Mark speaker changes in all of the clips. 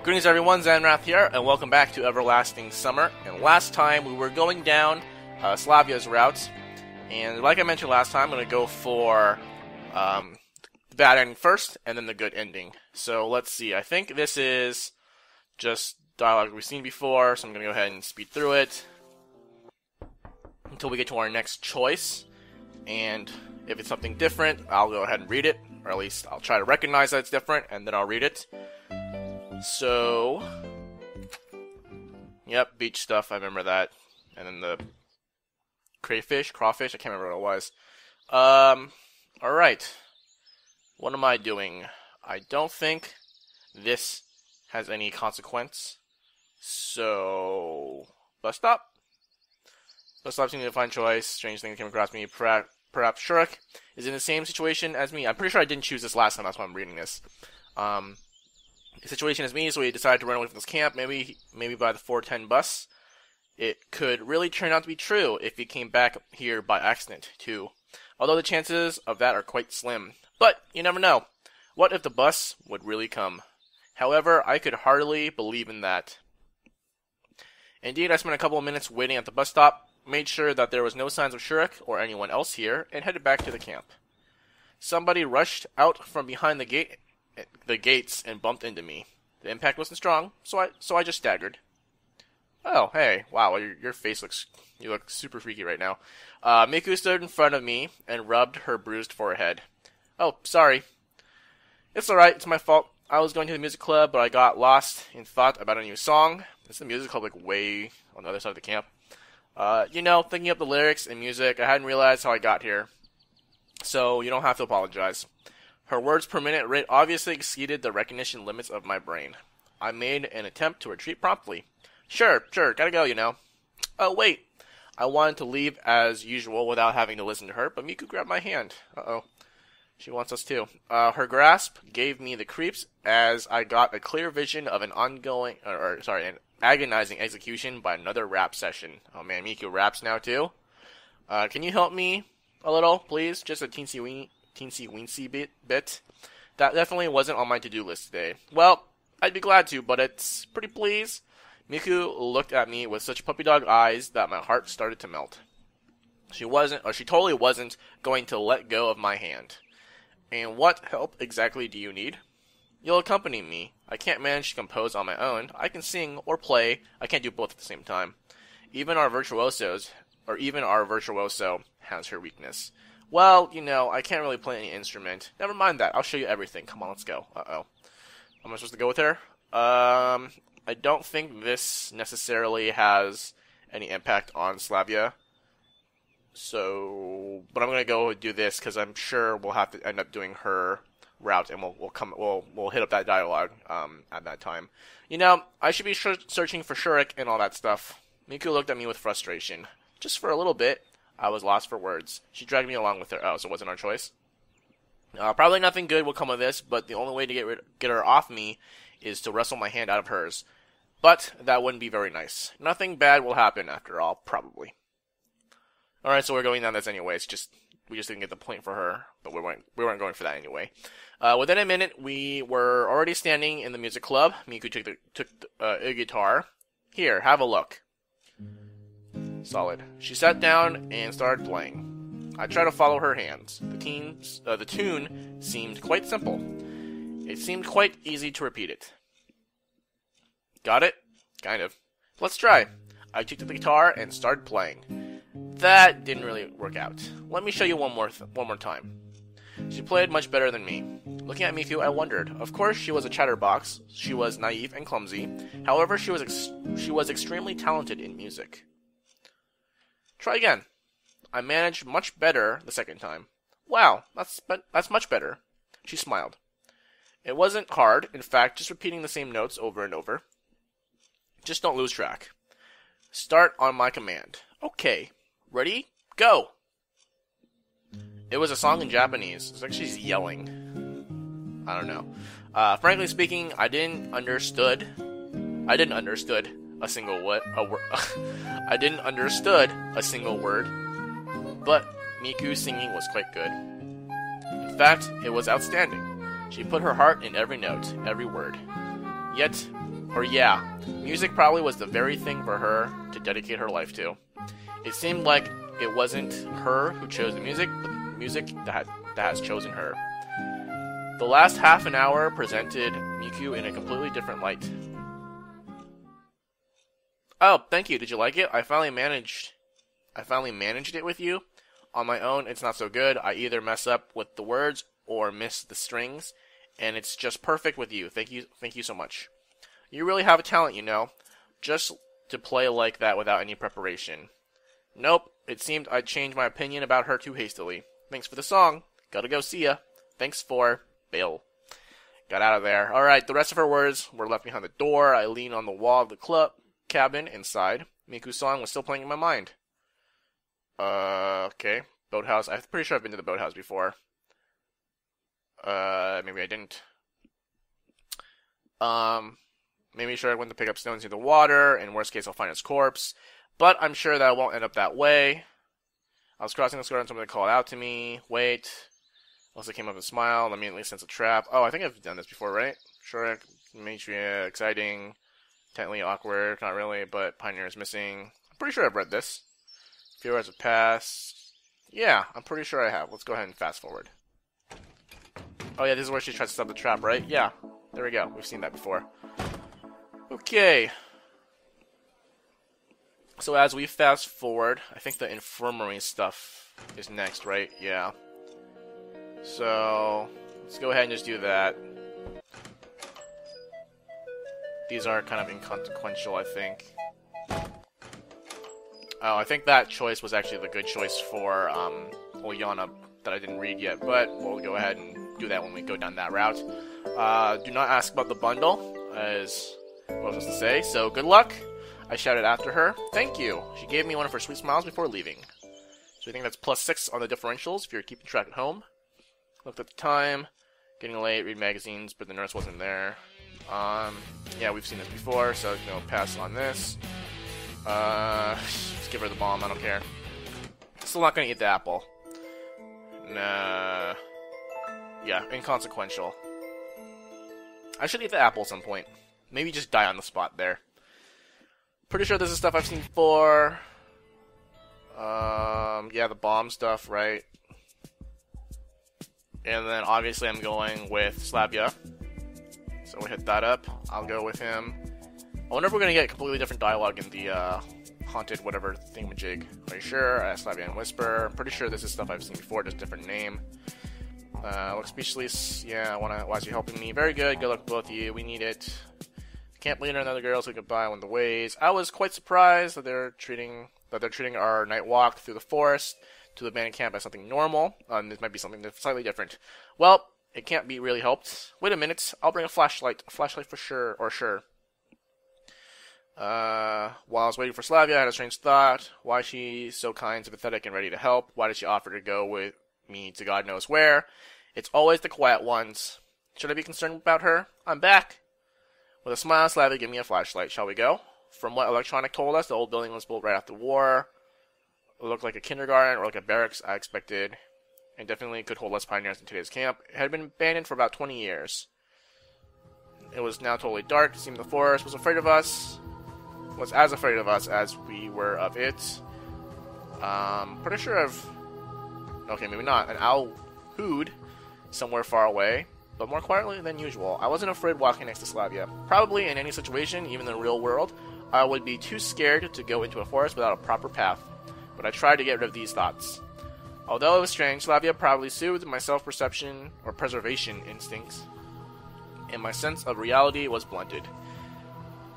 Speaker 1: Greetings everyone, Zannrath here, and welcome back to Everlasting Summer. And last time we were going down Slavia's route, and like I mentioned last time, I'm going to go for the bad ending first, and then the good ending. So let's see, I think this is just dialogue we've seen before, so I'm going to go ahead and speed through it until we get to our next choice. And if it's something different, I'll go ahead and read it, or at least I'll try to recognize that it's different, and then I'll read it. So, yep, beach stuff, I remember that. And then the crawfish, I can't remember what it was. Alright. What am I doing? I don't think this has any consequence. So, bus stop. Bus stop seems to find choice. Strange thing that came across me. Perhaps Shurek is in the same situation as me. I'm pretty sure I didn't choose this last time, that's why I'm reading this. The situation is me, so we decided to run away from this camp, maybe by the 410 bus. It could really turn out to be true if he came back here by accident, too. Although the chances of that are quite slim. But, you never know. What if the bus would really come? However, I could hardly believe in that. Indeed, I spent a couple of minutes waiting at the bus stop, made sure that there was no signs of Shurek or anyone else here, and headed back to the camp. Somebody rushed out from behind the gates and bumped into me. The impact wasn't strong, so I just staggered. Oh, hey, wow, your face you look super freaky right now. Miku stood in front of me and rubbed her bruised forehead. Oh, sorry. It's alright, it's my fault. I was going to the music club, but I got lost in thought about a new song. It's the music club, like, way on the other side of the camp. Thinking up the lyrics and music, I hadn't realized how I got here. So, you don't have to apologize. Her words per minute rate obviously exceeded the recognition limits of my brain. I made an attempt to retreat promptly. Sure, gotta go, you know. Oh, wait. I wanted to leave as usual without having to listen to her, but Miku grabbed my hand. Uh-oh. She wants us too. Her grasp gave me the creeps as I got a clear vision of an an agonizing execution by another rap session. Oh man, Miku raps now too? Can you help me a little, please? Just a teensy weensy bit. That definitely wasn't on my to-do list today. Well, I'd be glad to, but it's pretty please. Miku looked at me with such puppy dog eyes that my heart started to melt. She totally wasn't going to let go of my hand. And what help exactly do you need? You'll accompany me. I can't manage to compose on my own. I can sing or play. I can't do both at the same time. Even our virtuoso has her weakness. Well, I can't really play any instrument. Never mind that. I'll show you everything. Come on, let's go. Uh-oh. Am I supposed to go with her? I don't think this necessarily has any impact on Slavia. So, but I'm gonna go do this because I'm sure we'll have to end up doing her route, and we'll hit up that dialogue at that time. I should be searching for Shurek and all that stuff. Miku looked at me with frustration. Just for a little bit, I was lost for words. She dragged me along with her. Oh, so it wasn't our choice? Probably nothing good will come of this, but the only way to get her off me is to wrestle my hand out of hers. But that wouldn't be very nice. Nothing bad will happen after all, probably. Alright, so we're going down this anyway. We just didn't get the point for her, but we weren't going for that anyway. Within a minute, we were already standing in the music club. Miku took a guitar. Here, have a look. Solid. She sat down and started playing. I tried to follow her hands. The tune seemed quite simple. It seemed quite easy to repeat it. Got it? Kind of. Let's try. I took the guitar and started playing. That didn't really work out. Let me show you one more time. She played much better than me. Looking at Miku, I wondered. Of course, she was a chatterbox. She was naive and clumsy. However, she was extremely talented in music. Try again. I managed much better the second time. Wow, that's much better. She smiled. It wasn't hard. In fact, just repeating the same notes over and over. Just don't lose track. Start on my command. Okay. Ready? Go! It was a song in Japanese. It's like she's yelling. I don't know. Frankly speaking, I didn't understood a single word. I didn't understood a single word. But Miku's singing was quite good. In fact, it was outstanding. She put her heart in every note, every word. Yeah, music probably was the very thing for her to dedicate her life to. It seemed like it wasn't her who chose the music, but the music that has chosen her. The last half an hour presented Miku in a completely different light. Oh, thank you. Did you like it? I finally managed it with you. On my own, it's not so good. I either mess up with the words or miss the strings, and it's just perfect with you. Thank you so much. You really have a talent, you know. Just to play like that without any preparation. Nope, it seemed I'd changed my opinion about her too hastily. Thanks for the song. Gotta go, see ya. Thanks for Bill. Got out of there. Alright, the rest of her words were left behind the door. I leaned on the wall of the club cabin inside. Miku's song was still playing in my mind. Okay. Boathouse. I'm pretty sure I've been to the boathouse before. Maybe I didn't. Maybe sure I went to pick up stones in the water. In worst case, I'll find his corpse. But I'm sure that I won't end up that way. I was crossing the square and somebody called out to me. Wait. Also came up and smiled. Immediately sense a trap. Oh, I think I've done this before, right? Sure. Matria, exciting. Intently awkward. Not really, but Pioneer is missing. I'm pretty sure I've read this. A few hours have passed. Yeah, I'm pretty sure I have. Let's go ahead and fast forward. Oh yeah, this is where she tries to stop the trap, right? Yeah. There we go. We've seen that before. Okay. So as we fast forward, I think the infirmary stuff is next, right? Yeah. So let's go ahead and just do that. These are kind of inconsequential, I think. Oh, I think that choice was actually the good choice for Olyana that I didn't read yet, but we'll go ahead and do that when we go down that route. Do not ask about the bundle, as what I was supposed to say, so good luck. I shouted after her. Thank you. She gave me one of her sweet smiles before leaving. So I think that's +6 on the differentials if you're keeping track at home. Looked at the time. Getting late, read magazines, but the nurse wasn't there. Yeah, we've seen this before, so pass on this. Just give her the bomb, I don't care. Still not gonna eat the apple. Nah. Yeah, inconsequential. I should eat the apple at some point. Maybe just die on the spot there. Pretty sure this is stuff I've seen before. Yeah, the bomb stuff, right? And then obviously I'm going with Slavia. So we'll hit that up. I'll go with him. I wonder if we're gonna get completely different dialogue in the haunted whatever thingamajig. Are you sure? I asked Slavia and Whisper. I'm pretty sure this is stuff I've seen before, just different name. Look speechless. Yeah, why is you helping me? Very good. Good luck to both of you. We need it. Can't believe another girl, so goodbye when the ways. I was quite surprised that they're treating our night walk through the forest to the abandoned camp as something normal. This might be something slightly different. Well, it can't be really helped. Wait a minute, I'll bring a flashlight. A flashlight for sure, or sure. While I was waiting for Slavia, I had a strange thought. Why is she so kind, sympathetic, and ready to help? Why did she offer to go with me to God knows where? It's always the quiet ones. Should I be concerned about her? I'm back. With a smile, Slavia gave me a flashlight. Shall we go? From what Electronic told us, the old building was built right after the war. It looked like a kindergarten or like a barracks, I expected. And definitely could hold less pioneers than today's camp. It had been abandoned for about 20 years. It was now totally dark. It seemed the forest was afraid of us. Was as afraid of us as we were of it. Pretty sure I've... Okay, maybe not. An owl hooed somewhere far away, but more quietly than usual. I wasn't afraid walking next to Slavia. Probably in any situation, even in the real world, I would be too scared to go into a forest without a proper path. But I tried to get rid of these thoughts. Although it was strange, Slavia probably soothed my self-perception or preservation instincts, and my sense of reality was blunted.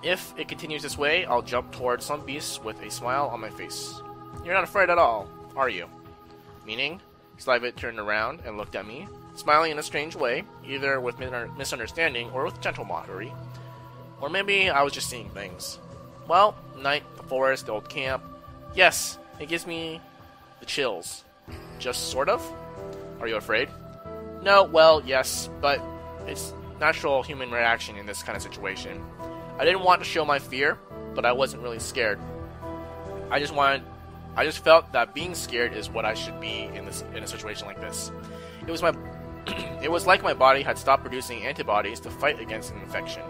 Speaker 1: If it continues this way, I'll jump towards some beasts with a smile on my face. You're not afraid at all, are you? Meaning, Slavia turned around and looked at me, smiling in a strange way, either with misunderstanding or with gentle mockery. Or maybe I was just seeing things. Well, night, the forest, the old camp. Yes, it gives me the chills. Just sort of? Are you afraid? No, well, yes, but it's natural human reaction in this kind of situation. I didn't want to show my fear, but I wasn't really scared. I just felt that being scared is what I should be in a situation like this. It was like my body had stopped producing antibodies to fight against an infection.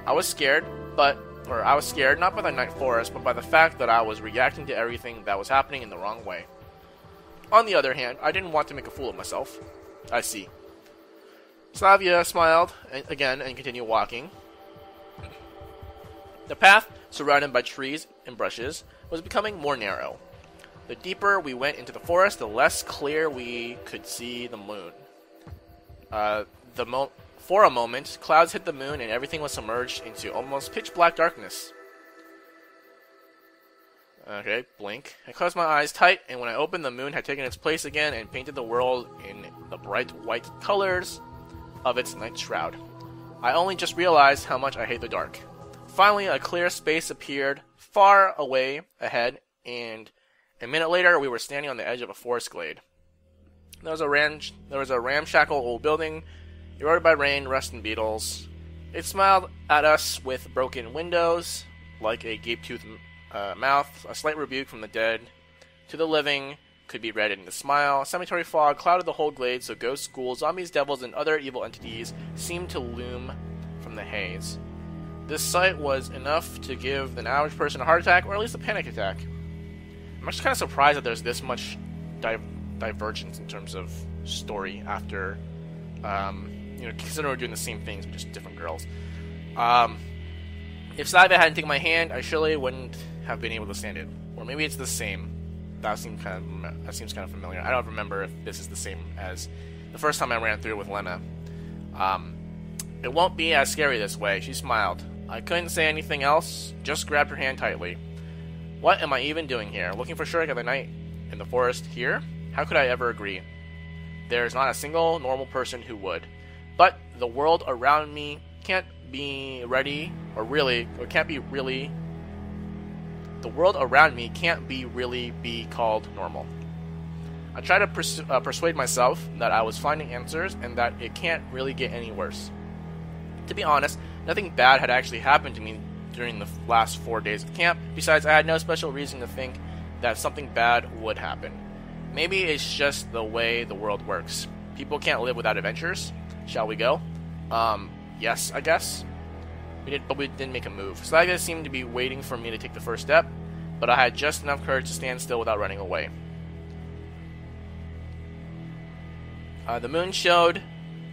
Speaker 1: I was scared, I was scared not by the night forest, but by the fact that I was reacting to everything that was happening in the wrong way. On the other hand, I didn't want to make a fool of myself. I see. Slavia smiled again and continued walking. The path, surrounded by trees and brushes, was becoming more narrow. The deeper we went into the forest, the less clear we could see the moon. For a moment, clouds hit the moon and everything was submerged into almost pitch-black darkness. Okay, blink. I closed my eyes tight, and when I opened, the moon had taken its place again and painted the world in the bright white colors of its night shroud. I only just realized how much I hate the dark. Finally, a clear space appeared far away ahead, and a minute later, we were standing on the edge of a forest glade. There was a ramshackle old building, eroded by rain, rust, and beetles. It smiled at us with broken windows, like a gape-toothed mouth. A slight rebuke from the dead to the living could be read in the smile. Cemetery fog clouded the whole glade, so ghosts, ghouls, zombies, devils, and other evil entities seemed to loom from the haze. This sight was enough to give an average person a heart attack, or at least a panic attack. I'm actually kind of surprised that there's this much divergence in terms of story after, considering we're doing the same things with just different girls. If Slavia hadn't taken my hand, I surely wouldn't have been able to stand it. Or maybe it's the same. That seems kind of familiar. I don't remember if this is the same as the first time I ran through it with Lena. It won't be as scary this way. She smiled. I couldn't say anything else, just grabbed her hand tightly. What am I even doing here? Looking for Shrek at the night in the forest here? How could I ever agree? There's not a single normal person who would. But the world around me can't be ready, the world around me can't really be called normal. I try to persuade myself that I was finding answers and that it can't really get any worse. To be honest, nothing bad had actually happened to me during the last 4 days of camp. Besides, I had no special reason to think that something bad would happen. Maybe it's just the way the world works. People can't live without adventures. Shall we go? Yes, I guess. We didn't make a move. Slavia seemed to be waiting for me to take the first step, but I had just enough courage to stand still without running away. The moon showed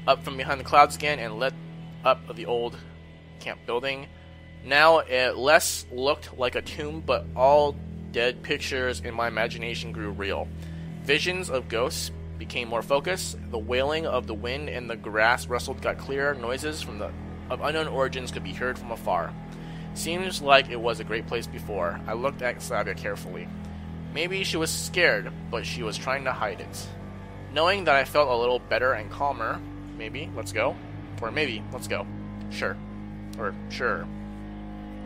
Speaker 1: up from behind the clouds again and lit up the old camp building. Now it less looked like a tomb, but all dead pictures in my imagination grew real. Visions of ghosts became more focused. The wailing of the wind and the grass rustled got clearer. Noises of unknown origins could be heard from afar. Seems like it was a great place before. I looked at Slavia carefully. Maybe she was scared, but she was trying to hide it. Knowing that I felt a little better and calmer, maybe, let's go. Or maybe, let's go. Sure. Or, sure.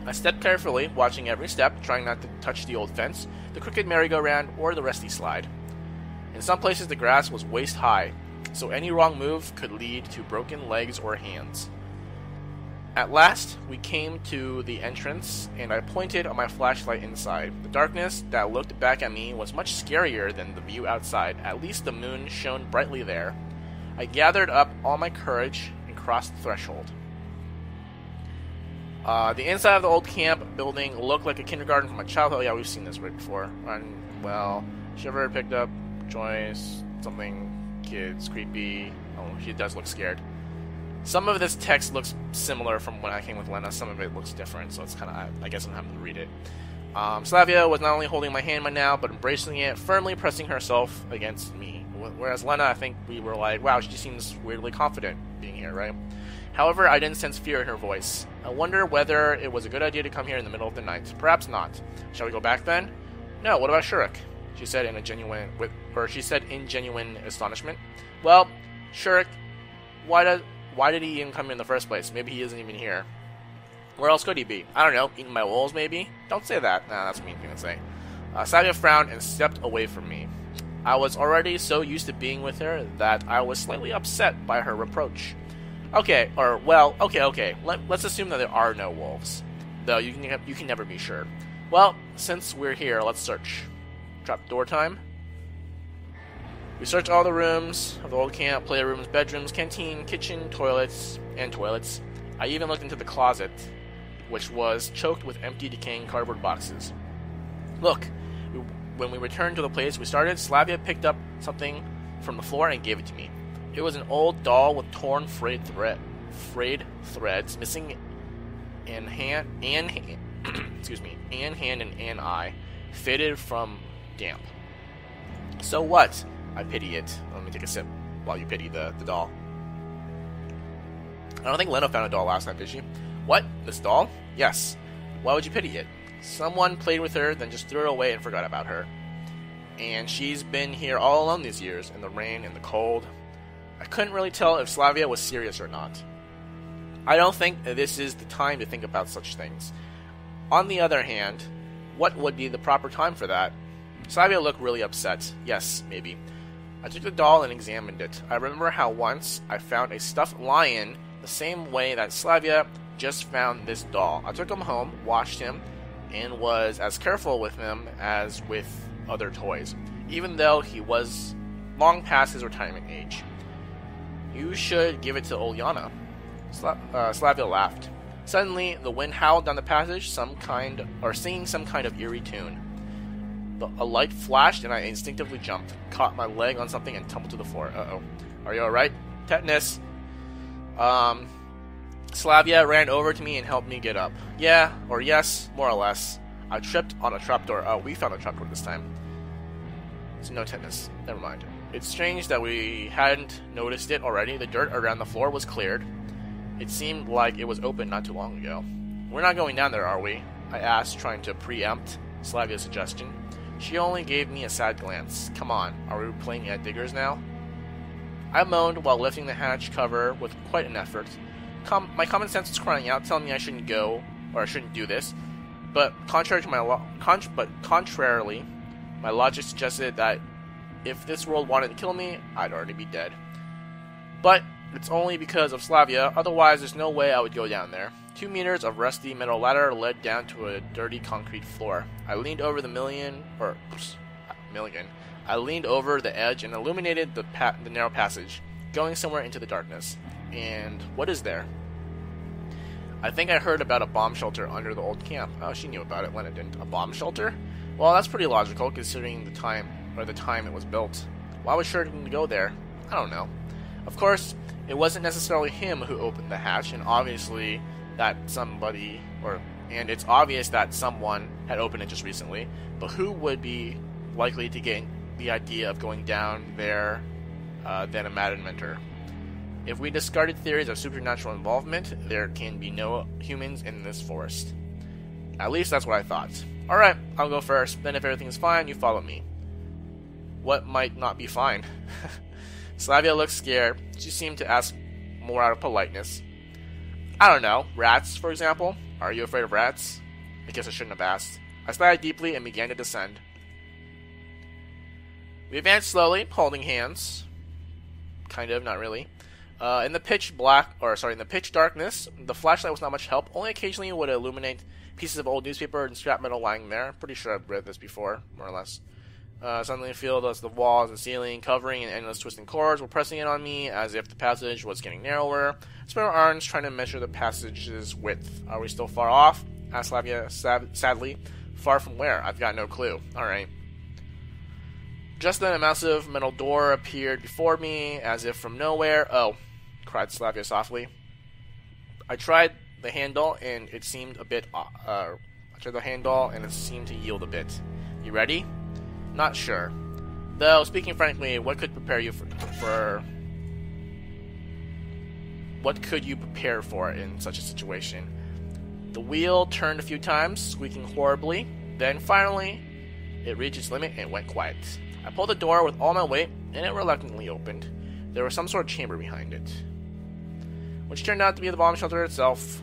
Speaker 1: I stepped carefully, watching every step, trying not to touch the old fence, the crooked merry-go-round, or the rusty slide. In some places the grass was waist-high, so any wrong move could lead to broken legs or hands. At last, we came to the entrance, and I pointed on my flashlight inside. The darkness that looked back at me was much scarier than the view outside. At least the moon shone brightly there. I gathered up all my courage and crossed the threshold. The inside of the old camp building looked like a kindergarten from my childhood. Oh, yeah, we've seen this right before. Shiver picked up Joyce, something, kids, creepy. Oh, she does look scared. Some of this text looks similar from when I came with Lena. Some of it looks different, so it's kind of, I guess I'm having to read it. Slavia was not only holding my hand now, but embracing it, firmly pressing herself against me. Whereas Lena, I think we were like, wow, she seems weirdly confident being here, right? However, I didn't sense fear in her voice. I wonder whether it was a good idea to come here in the middle of the night. Perhaps not. Shall we go back then? No, what about Shurik? She said in genuine astonishment. Well, Shurik, why did he even come here in the first place? Maybe he isn't even here. Where else could he be? I don't know, eating my wolves maybe? Don't say that. Nah, that's a mean thing to say. Slavia frowned and stepped away from me. I was already so used to being with her that I was slightly upset by her reproach. Okay. Let's assume that there are no wolves. Though you can never be sure. Well, since we're here, let's search. Trapdoor time. We searched all the rooms of the old camp, playrooms, bedrooms, canteen, kitchen, toilets. I even looked into the closet, which was choked with empty, decaying cardboard boxes. Look, when we returned to the place we started, Slavia picked up something from the floor and gave it to me. It was an old doll with torn, frayed threads, missing an hand, excuse me, an hand and an eye, faded from damp. So what? I pity it. Let me take a sip while you pity the doll. I don't think Leno found a doll last night, did she? What? This doll? Yes. Why would you pity it? Someone played with her, then just threw it away and forgot about her. And she's been here all alone these years, in the rain and the cold. I couldn't really tell if Slavia was serious or not. I don't think this is the time to think about such things. On the other hand, what would be the proper time for that? Slavia looked really upset. Yes, maybe. I took the doll and examined it. I remember how once I found a stuffed lion the same way that Slavia just found this doll. I took him home, washed him, and was as careful with him as with other toys, even though he was long past his retirement age. You should give it to Ulyana. Slavia laughed. Suddenly, the wind howled down the passage, singing some kind of eerie tune. A light flashed, and I instinctively jumped, caught my leg on something, and tumbled to the floor. Uh-oh. Are you alright? Tetanus. Slavia ran over to me and helped me get up. Yeah, or yes, more or less. I tripped on a trapdoor. Oh, we found a trapdoor this time. So no tetanus. Never mind. It's strange that we hadn't noticed it already. The dirt around the floor was cleared. It seemed like it was open not too long ago. We're not going down there, are we? I asked, trying to preempt Slavia's suggestion. She only gave me a sad glance. Come on, are we playing at diggers now? I moaned while lifting the hatch cover with quite an effort. My common sense was crying out, telling me I shouldn't go, or I shouldn't do this. But contrarily, my logic suggested that if this world wanted to kill me, I'd already be dead. But it's only because of Slavia, otherwise there's no way I would go down there. 2 meters of rusty metal ladder led down to a dirty concrete floor. I leaned over the I leaned over the edge and illuminated the narrow passage, going somewhere into the darkness. And what is there? I think I heard about a bomb shelter under the old camp. Oh, she knew about it, Lena didn't. A bomb shelter? Well, that's pretty logical, considering the time it was built. Why was Sheridan to go there? I don't know. Of course, it wasn't necessarily him who opened the hatch, and it's obvious that someone had opened it just recently, but who would be likely to get the idea of going down there than a mad inventor? If we discarded theories of supernatural involvement, there can be no humans in this forest. At least that's what I thought. Alright, I'll go first, then if everything's fine, you follow me. What might not be fine? Slavia looked scared. She seemed to ask more out of politeness. I don't know, rats, for example? Are you afraid of rats? I guess I shouldn't have asked. I sighed deeply and began to descend. We advanced slowly, holding hands. Kind of, not really. In the pitch darkness, the flashlight was not much help. Only occasionally would illuminate pieces of old newspaper and scrap metal lying there. Pretty sure I've read this before, more or less. Suddenly I feel as the walls and ceiling, covering and endless twisting cords were pressing in on me, as if the passage was getting narrower. I spent my arms trying to measure the passage's width. Are we still far off? Asked Slavia sadly. Far from where? I've got no clue. Alright. Just then a massive metal door appeared before me, as if from nowhere. Oh, cried Slavia softly. I tried the handle, and it seemed to yield a bit. You ready? Not sure. Though, speaking frankly, what could prepare you what could you prepare for in such a situation? The wheel turned a few times, squeaking horribly. Then, finally, it reached its limit and went quiet. I pulled the door with all my weight, and it reluctantly opened. There was some sort of chamber behind it, which turned out to be the bomb shelter itself.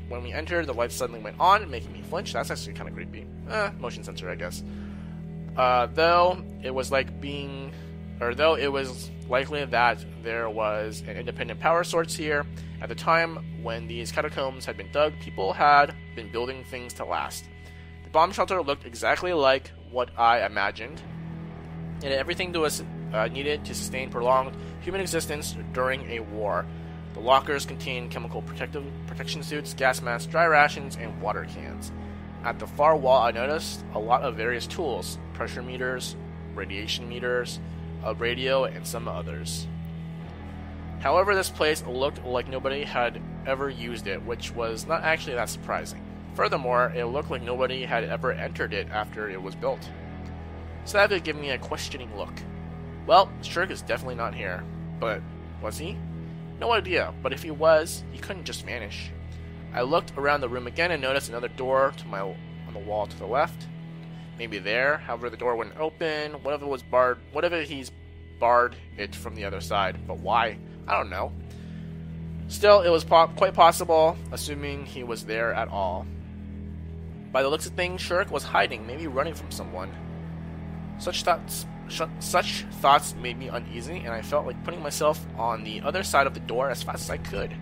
Speaker 1: When we entered, the lights suddenly went on, making me flinch. That's actually kind of creepy. Motion sensor, I guess. Though it was likely that there was an independent power source here. At the time when these catacombs had been dug, people had been building things to last. The bomb shelter looked exactly like what I imagined. It had everything that was needed to sustain prolonged human existence during a war. The lockers contained chemical protection suits, gas masks, dry rations, and water cans. At the far wall, I noticed a lot of various tools, pressure meters, radiation meters, a radio, and some others. However, this place looked like nobody had ever used it, which was not actually that surprising. Furthermore, it looked like nobody had ever entered it after it was built. Slavia gave me a questioning look. Well, Shirk is definitely not here. But was he? No idea, but if he was, he couldn't just vanish. I looked around the room again and noticed another door on the wall to the left. Maybe there, however the door wouldn't open. What if it was barred? What if he's barred it from the other side? But why? I don't know. Still, it was quite possible, assuming he was there at all. By the looks of things, Shirk was hiding, maybe running from someone. Such thoughts made me uneasy, and I felt like putting myself on the other side of the door as fast as I could.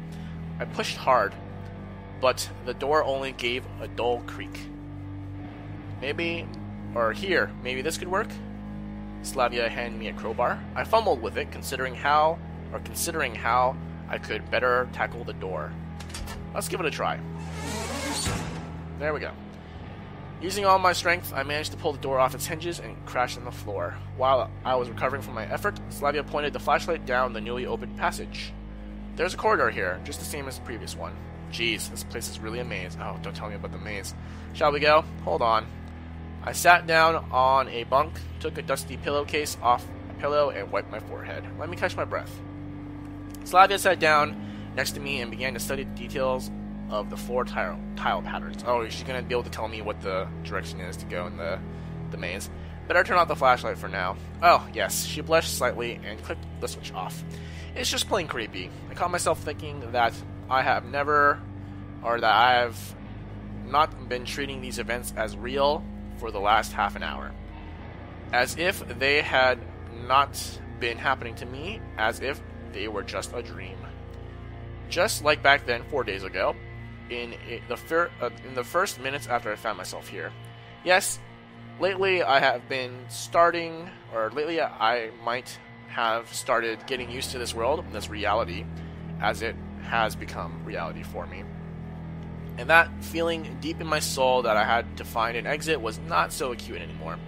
Speaker 1: I pushed hard, but the door only gave a dull creak. Maybe this could work? Slavia handed me a crowbar. I fumbled with it, considering how I could better tackle the door. Let's give it a try. There we go. Using all my strength, I managed to pull the door off its hinges and crashed on the floor. While I was recovering from my effort, Slavia pointed the flashlight down the newly opened passage. There's a corridor here, just the same as the previous one. Jeez, this place is really a maze. Oh, don't tell me about the maze. Shall we go? Hold on. I sat down on a bunk, took a dusty pillowcase off a pillow, and wiped my forehead. Let me catch my breath. Slavia sat down next to me and began to study the details of the floor tile patterns. Oh, she's going to be able to tell me what the direction is to go in the maze. Better turn off the flashlight for now. Oh, yes. She blushed slightly and clicked the switch off. It's just plain creepy. I caught myself thinking that I have not been treating these events as real for the last half an hour. As if they had not been happening to me, as if they were just a dream. Just like back then, 4 days ago, in the first minutes after I found myself here. Yes, lately I might have started getting used to this world, this reality, as it has become reality for me. And that feeling deep in my soul that I had to find an exit was not so acute anymore.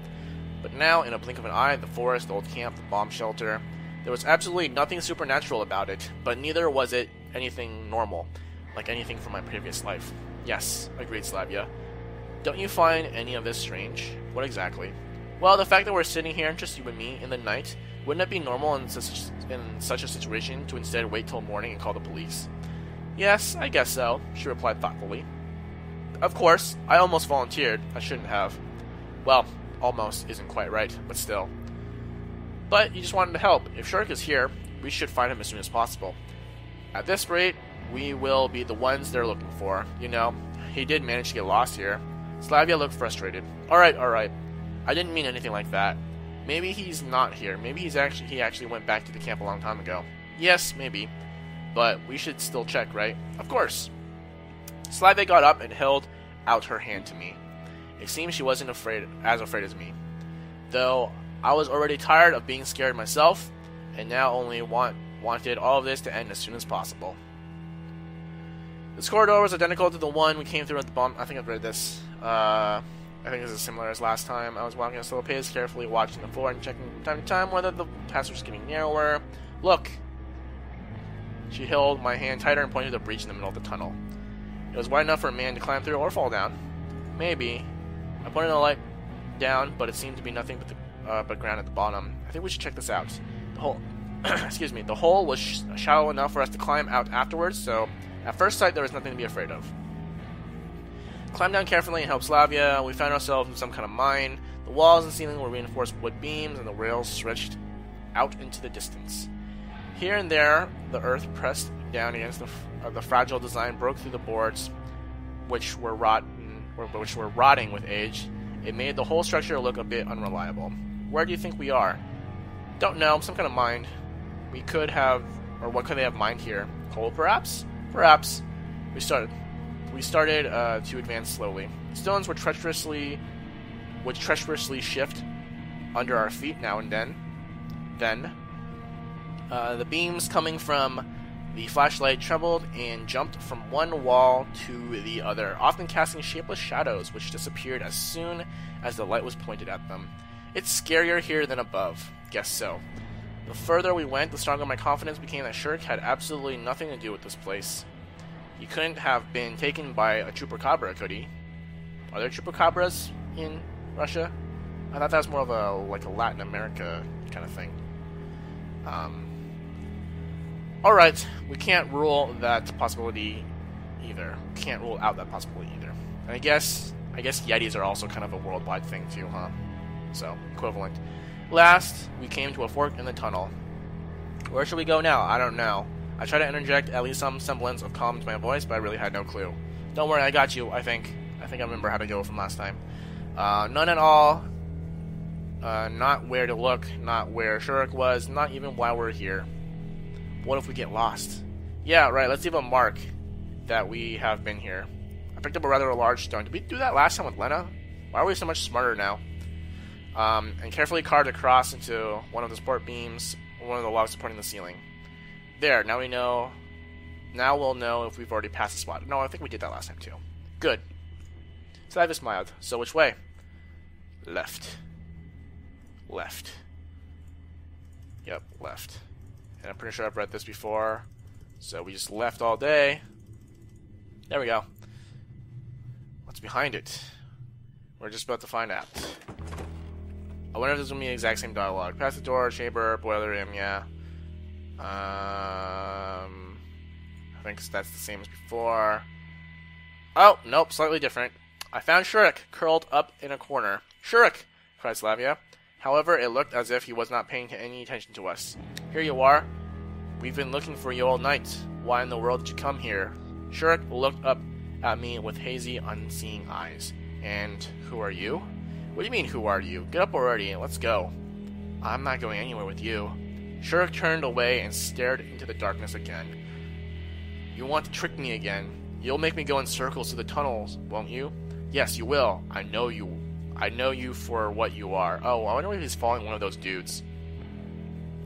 Speaker 1: But now, in a blink of an eye, the forest, the old camp, the bomb shelter, there was absolutely nothing supernatural about it, but neither was it anything normal, like anything from my previous life. Yes, agreed Slavia. Don't you find any of this strange? What exactly? Well, the fact that we're sitting here, just you and me, in the night, wouldn't it be normal in such a situation to instead wait till morning and call the police? Yes, I guess so, she replied thoughtfully. Of course, I almost volunteered. I shouldn't have. Well, almost isn't quite right, but still. But you just wanted to help. If Shirk is here, we should find him as soon as possible. At this rate, we will be the ones they're looking for. You know, he did manage to get lost here. Slavia looked frustrated. Alright. I didn't mean anything like that. Maybe he's not here. Maybe he actually went back to the camp a long time ago. Yes, maybe. But we should still check, right? Of course. Slavia got up and held out her hand to me. It seemed she wasn't as afraid as me. Though I was already tired of being scared myself, and now only wanted all of this to end as soon as possible. This corridor was identical to the one we came through at the bomb. I think I've read this. I think this is similar as last time. I was walking at a slow pace, carefully watching the floor and checking from time to time whether the passage was getting narrower. Look! She held my hand tighter and pointed to the breach in the middle of the tunnel. It was wide enough for a man to climb through or fall down. Maybe. I pointed the light down, but it seemed to be nothing but ground at the bottom. I think we should check this out. The hole, the hole was shallow enough for us to climb out afterwards, so at first sight there was nothing to be afraid of. Climbed down carefully and helped Slavia. We found ourselves in some kind of mine. The walls and ceiling were reinforced wood beams, and the rails stretched out into the distance. Here and there, the earth pressed down against the fragile design broke through the boards, which were rotting with age. It made the whole structure look a bit unreliable. Where do you think we are? Don't know. Some kind of mine. We could have, or what could they have mined here? Coal, perhaps? Perhaps. We started to advance slowly. Stones would treacherously shift under our feet now and then. The beams coming from The flashlight trembled and jumped from one wall to the other, often casting shapeless shadows which disappeared as soon as the light was pointed at them. It's scarier here than above. Guess so. The further we went, the stronger my confidence became that Shirk had absolutely nothing to do with this place. He couldn't have been taken by a chupacabra, could he? Are there chupacabras in Russia? I thought that was more of a Latin America kind of thing. Alright, we can't rule that possibility either. We can't rule out that possibility either. And I guess Yetis are also kind of a worldwide thing too, huh? So, equivalent. Last, we came to a fork in the tunnel. Where should we go now? I don't know. I tried to interject at least some semblance of calm to my voice, but I really had no clue. Don't worry, I got you, I think. I remember how to go from last time. None at all. Not where to look, not where Shirk was, not even why we're here. What if we get lost? Yeah, right, let's leave a mark that we have been here. I picked up a rather large stone. Did we do that last time with Lena? Why are we so much smarter now? And carefully carved a cross into one of the support beams, one of the logs supporting the ceiling. There, now we know. Now we'll know if we've already passed the spot. No, I think we did that last time too. Good. Slavia smiled. So which way? Left. Left. Yep, left. And I'm pretty sure I've read this before. So we just left all day. There we go. What's behind it? We're just about to find out. I wonder if this will be the exact same dialogue. Past the door, chamber, boiler room, yeah. I think that's the same as before. Oh, nope, slightly different. I found Shirk curled up in a corner. Shirk! Cried Slavia. However, it looked as if he was not paying any attention to us. Here you are. We've been looking for you all night. Why in the world did you come here? Shirk looked up at me with hazy, unseeing eyes. And who are you? What do you mean, who are you? Get up already and let's go. I'm not going anywhere with you. Shirk turned away and stared into the darkness again. You want to trick me again. You'll make me go in circles through the tunnels, won't you? Yes, you will. I know you. I know you for what you are. Oh, I wonder if he's following one of those dudes.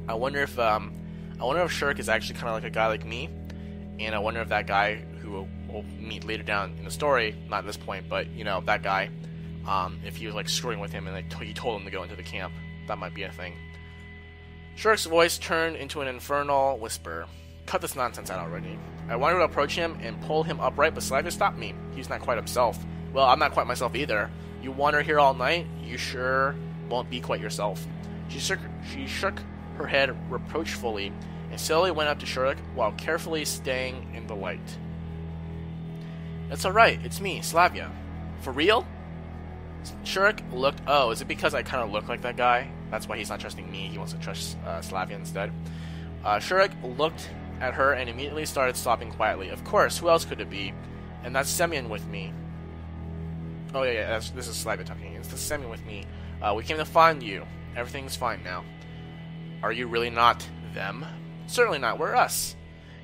Speaker 1: I wonder if Shirk is actually kind of like a guy like me, and I wonder if that guy who we'll meet later down in the story, not at this point, but you know that guy, if he was like screwing with him and like he told him to go into the camp, that might be a thing. Shirk's voice turned into an infernal whisper. Cut this nonsense out already. I wanted to approach him and pull him upright, but Slavia stopped me. He's not quite himself. Well, I'm not quite myself either. You wander here all night? You sure won't be quite yourself. She shook her head reproachfully and slowly went up to Shirk while carefully staying in the light. It's alright, it's me, Slavia. For real? Shirk looked... Oh, is it because I kind of look like that guy? That's why he's not trusting me. He wants to trust Slavia instead. Shirk looked at her and immediately started sobbing quietly. Of course, who else could it be? And that's Semyon with me. Oh yeah, this is Slavia talking. It's the Semyon with me. We came to find you. Everything's fine now. Are you really not them? Certainly not. We're us.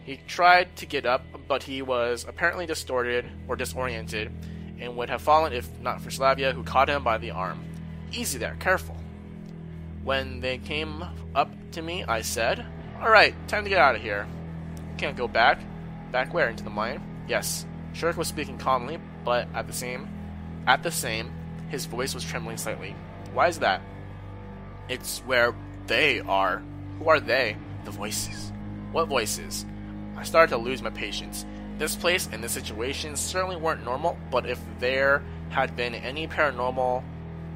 Speaker 1: He tried to get up, but he was apparently distorted or disoriented and would have fallen if not for Slavia, who caught him by the arm. Easy there, careful. When they came up to me, I said, Alright, time to get out of here. Can't go back. Back where? Into the mine? Yes. Shirk was speaking calmly, but at the same, his voice was trembling slightly. Why is that? It's where they are. Who are they? The voices. What voices? I started to lose my patience. This place and this situation certainly weren't normal, but if there had been any paranormal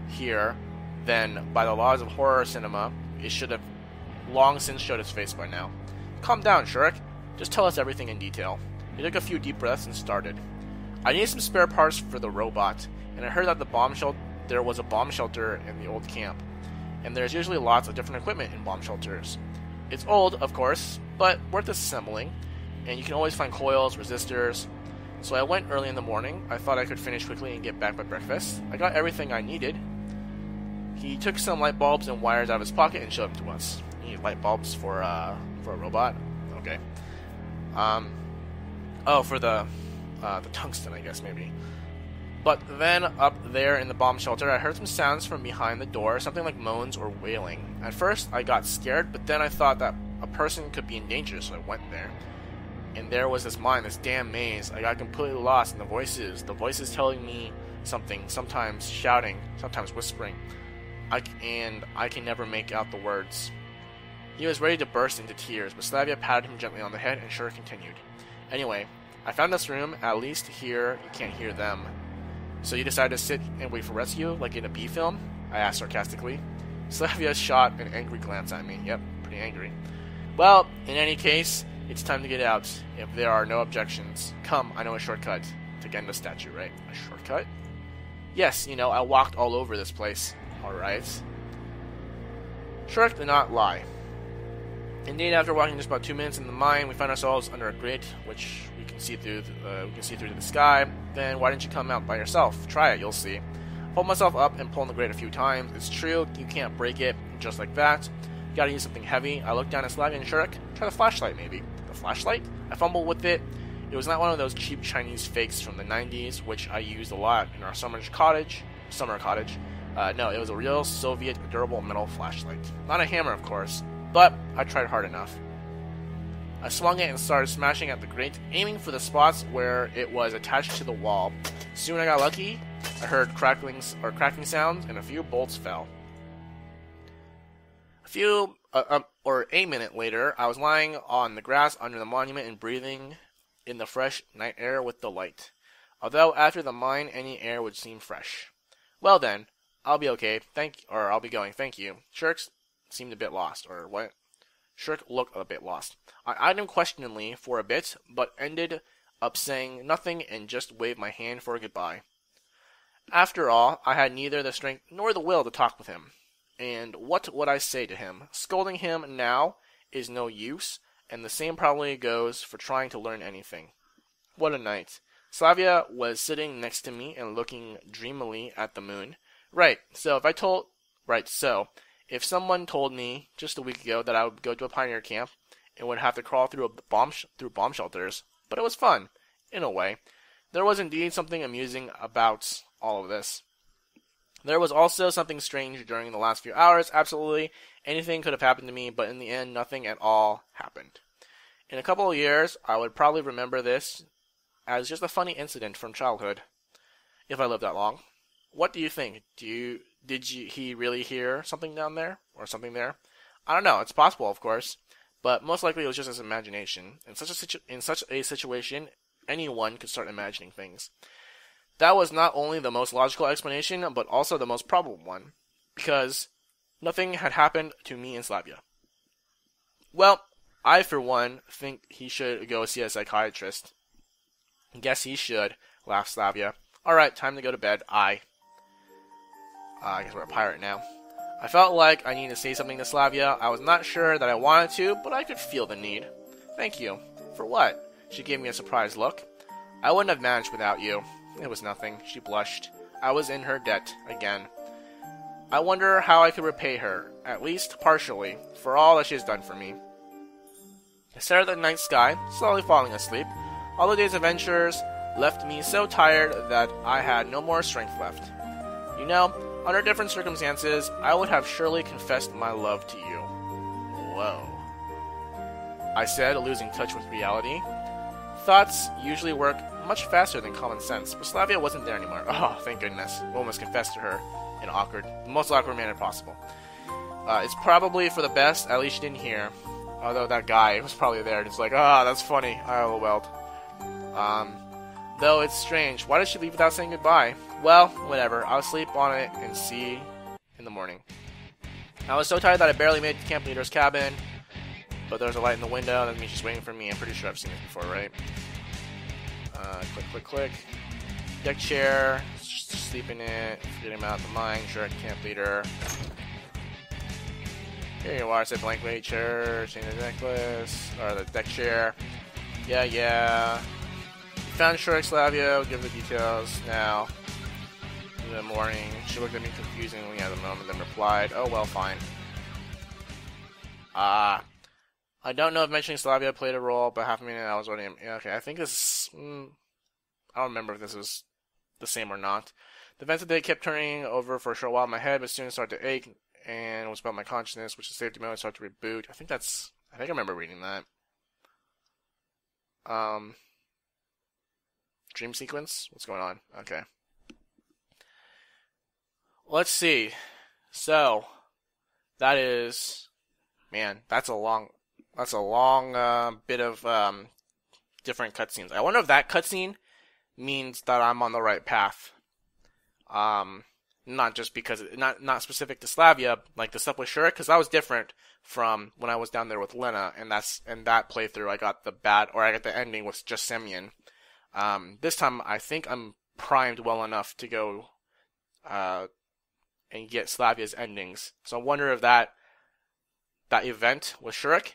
Speaker 1: here, then by the laws of horror cinema, it should have long since showed its face by now. Calm down, Shirk. Just tell us everything in detail. He took a few deep breaths and started. I need some spare parts for the robot, and I heard that there was a bomb shelter in the old camp, and there's usually lots of different equipment in bomb shelters. It's old, of course, but worth assembling, and you can always find coils, resistors. So I went early in the morning. I thought I could finish quickly and get back by breakfast. I got everything I needed. He took some light bulbs and wires out of his pocket and showed them to us. You need light bulbs for a robot? Okay. For the tungsten, I guess, maybe. But then, up there in the bomb shelter, I heard some sounds from behind the door, something like moans or wailing. At first, I got scared, but then I thought that a person could be in danger, so I went there. And there was this mine, this damn maze. I got completely lost in the voices telling me something, sometimes shouting, sometimes whispering. I can never make out the words. He was ready to burst into tears, but Slavia patted him gently on the head and Shurik continued. Anyway, I found this room, at least here you can't hear them. So you decided to sit and wait for rescue, like in a B film? I asked sarcastically. Slavia shot an angry glance at me. Yep, pretty angry. Well, in any case, it's time to get out, if there are no objections. Come, I know a shortcut to get in the statue, right? A shortcut? Yes, you know, I walked all over this place. Alright. Shurik did not lie. Indeed, after walking just about 2 minutes in the mine, we found ourselves under a grate, which we can see through to the sky. Then why didn't you come out by yourself? Try it, you'll see. I pulled myself up and pulled the grate a few times. It's true, you can't break it just like that. You gotta use something heavy. I looked down at Slavia and Shurik. Try the flashlight, maybe. The flashlight? I fumbled with it. It was not one of those cheap Chinese fakes from the 90s, which I used a lot in our summer cottage. No, it was a real Soviet durable metal flashlight. Not a hammer, of course, but I tried hard enough. I swung it and started smashing at the grate, aiming for the spots where it was attached to the wall. Soon I got lucky. I heard cracking sounds, and a few bolts fell. A minute later, I was lying on the grass under the monument and breathing in the fresh night air with delight. Although after the mine, any air would seem fresh. Well then, I'll be okay. I'll be going. Thank you. Shurik seemed a bit lost, or what? Shurik looked a bit lost. I eyed him questioningly for a bit, but ended up saying nothing and just waved my hand for a goodbye. After all, I had neither the strength nor the will to talk with him. And what would I say to him? Scolding him now is no use, and the same probably goes for trying to learn anything. What a night. Slavia was sitting next to me and looking dreamily at the moon. So if someone told me just a week ago that I would go to a pioneer camp and would have to crawl through bomb shelters, but it was fun, in a way. There was indeed something amusing about all of this. There was also something strange during the last few hours. Absolutely anything could have happened to me, but in the end, nothing at all happened. In a couple of years, I would probably remember this as just a funny incident from childhood, if I lived that long. What do you think? He really hear something down there? Or something there? I don't know. It's possible, of course. But most likely it was just his imagination. In such a situation, anyone could start imagining things. That was not only the most logical explanation, but also the most probable one. Because nothing had happened to me and Slavia. Well, I, for one, think he should go see a psychiatrist. Guess he should, laughed Slavia. Alright, time to go to bed. I guess we're a pirate now. I felt like I needed to say something to Slavia. I was not sure that I wanted to, but I could feel the need. Thank you. For what? She gave me a surprised look. I wouldn't have managed without you. It was nothing. She blushed. I was in her debt again. I wonder how I could repay her, at least partially, for all that she has done for me. I stared at the night sky, slowly falling asleep. All the day's adventures left me so tired that I had no more strength left. You know, under different circumstances, I would have surely confessed my love to you. Whoa. I said, losing touch with reality. Thoughts usually work much faster than common sense, but Slavia wasn't there anymore. Oh, thank goodness. One must confess to her in the most awkward manner possible. It's probably for the best, at least she didn't hear. Although that guy was probably there, and it's like, that's funny. I LOL'd. Though it's strange. Why did she leave without saying goodbye? Well, whatever. I'll sleep on it and see in the morning. I was so tired that I barely made it to the camp leader's cabin. But there's a light in the window. That means she's waiting for me. I'm pretty sure I've seen this before, right? Click. Deck chair. Sleep in it. Forgetting about the mine. Sure, camp leader. Here you are. Say blank weight chair. Change the necklace. Or the deck chair. Yeah. Found Shurik Slavia. Give the details now. In the morning, she looked at me confusingly at the moment, then replied, "Oh well, fine." I don't know if mentioning Slavia played a role, but half a minute I was wondering. Yeah, okay, I think this. I don't remember if this was the same or not. The events of the day kept turning over for a short while in my head, but soon started to ache, and it was about my consciousness, which the safety mode started to reboot. I think I remember reading that. Um, dream sequence? What's going on? Okay. Let's see. So, that is, man, that's a long bit of different cutscenes. I wonder if that cutscene means that I'm on the right path. Um, Not just because not specific to Slavia, like the stuff with Shurik, because that was different from when I was down there with Lena, and that playthrough I got I got the ending with just Semyon. This time I think I'm primed well enough to go and get Slavia's endings. So I wonder if that event with Shurik,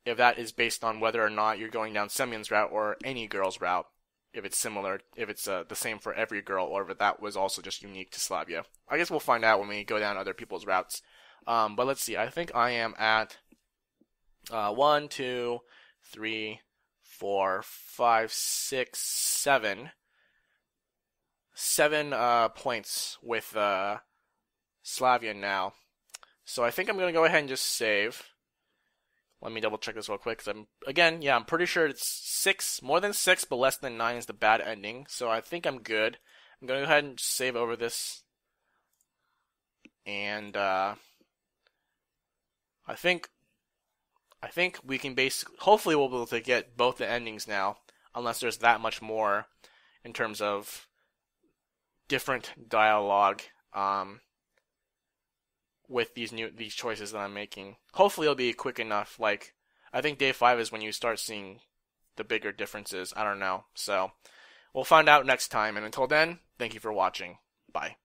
Speaker 1: if that is based on whether or not you're going down Semyon's route or any girl's route. If it's similar, if it's the same for every girl, or if that was also just unique to Slavia. I guess we'll find out when we go down other people's routes. But let's see. I think I am at 1, 2, 3, 4, 5, 6, 7. 7 points with Slavia now. So I think I'm going to go ahead and just save. Let me double check this real quick, because I'm pretty sure it's 6, more than 6, but less than 9 is the bad ending. So I think I'm good. I'm going to go ahead and save over this. And I think we can hopefully we'll be able to get both the endings now, unless there's that much more in terms of different dialogue with these choices that I'm making. Hopefully it'll be quick enough. Like, I think day 5 is when you start seeing the bigger differences. I don't know. So we'll find out next time. And until then, thank you for watching. Bye.